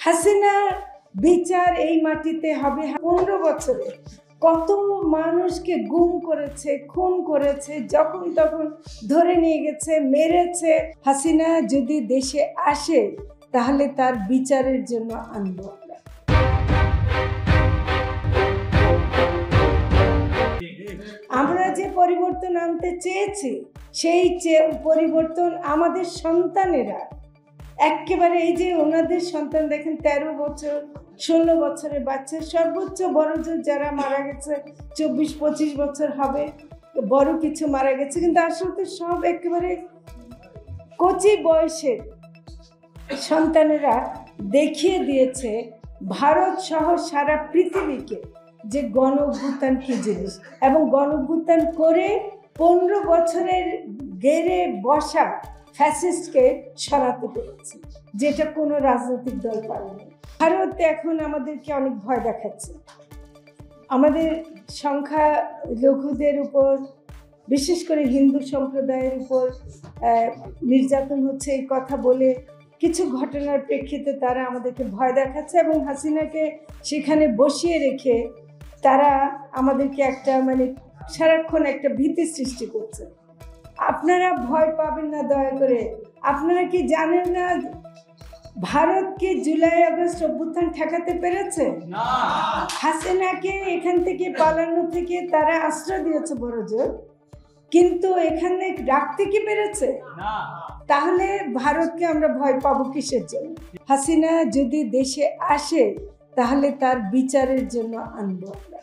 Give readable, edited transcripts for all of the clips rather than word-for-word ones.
হাসিনার বিচার এই মাটিতে হবে। 15 বছরে কত মানুষকে গুম করেছে, খুন করেছে, যখন তখন ধরে নিয়ে গেছে, মেরেছে। হাসিনা যদি দেশে আসে তাহলে তার বিচারের জন্য আনবো। আমরা যে পরিবর্তন আনতে চেয়েছি সেই পরিবর্তন আমাদের সন্তানেরা একেবারে, এই যে ওনাদের সন্তান দেখেন 13 বছর 16 বছরের বাচ্চা, সর্বোচ্চ বড়জোর যারা মারা গেছে 24-25 বছর হবে, বড় কিছু মারা গেছে, কিন্তু আসলে সব একেবারে কচি বয়সের সন্তানেরা দেখিয়ে দিয়েছে ভারত সহ সারা পৃথিবীকে যে গণ অভ্যুত্থান কি জিনিস, এবং গণ অভ্যুত্থান করে 15 বছরের গেড়ে বসা ফ্যাসিস্টকে সরাতে পেরেছে, যেটা কোনো রাজনৈতিক দল পারেনি। ভারত এখন আমাদেরকে অনেক ভয় দেখাচ্ছে। আমাদের সংখ্যালঘুদের উপর, বিশেষ করে হিন্দু সম্প্রদায়ের উপর নির্যাতন হচ্ছে এই কথা বলে কিছু ঘটনার প্রেক্ষিতে তারা আমাদেরকে ভয় দেখাচ্ছে, এবং হাসিনাকে সেখানে বসিয়ে রেখে তারা আমাদেরকে একটা সারাক্ষণ একটা ভীতি সৃষ্টি করছে। আপনারা ভয় পাবেন না, দয়া করে। আপনারা কি জানেন না ভারতকে জুলাই আগস্ট অভ্যুত্থান ঠেকাতে পেরেছে? হাসিনাকে এখান থেকে পালানো থেকে তারা আশ্রয় দিয়েছে বড়জোর, কিন্তু এখানে রাখতে কি পেরেছে? তাহলে ভারতকে আমরা ভয় পাবো কিসের জন্য? হাসিনা যদি দেশে আসে তাহলে তার বিচারের জন্য আনবো আমরা।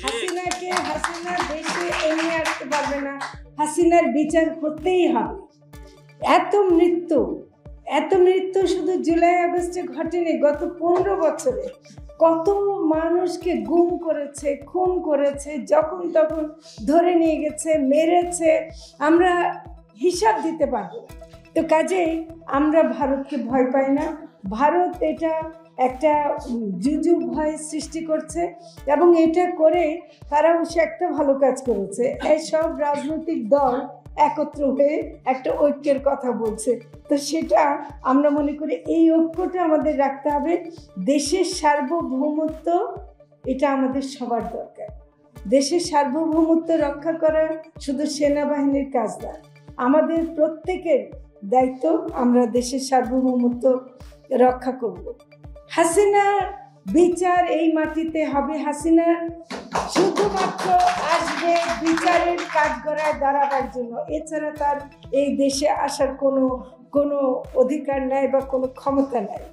হাসিনা দেশে এমনি আসতে পারবে না, হাসিনার বিচার করতেই হবে। এত মৃত্যু শুধু জুলাই আগস্টে ঘটেনি, গত 15 বছরে কত মানুষকে গুম করেছে, খুন করেছে, যখন তখন ধরে নিয়ে গেছে, মেরেছে, আমরা হিসাব দিতে পারবো না। তো কাজেই আমরা ভারতকে ভয় পাই না। ভারত এটা একটা জুজু ভয় সৃষ্টি করছে, এবং এটা করে তারা অবশ্য একটা ভালো কাজ করেছে। এই সব রাজনৈতিক দল একত্র হয়ে একটা ঐক্যের কথা বলছে, তো সেটা আমরা মনে করি এই ঐক্যটা আমাদের রাখতে হবে। দেশের সার্বভৌমত্ব এটা আমাদের সবার দরকার। দেশের সার্বভৌমত্ব রক্ষা করা শুধু সেনাবাহিনীর কাজ না, আমাদের প্রত্যেকের দায়িত্ব। আমরা দেশের সার্বভৌমত্ব রক্ষা করব। হাসিনার বিচার এই মাটিতে হবে। হাসিনা শুধুমাত্র আসবে বিচারের কাঠগড়ায় দাঁড়াবার জন্য, এছাড়া তার এই দেশে আসার কোনো অধিকার নাই বা কোনো ক্ষমতা নাই।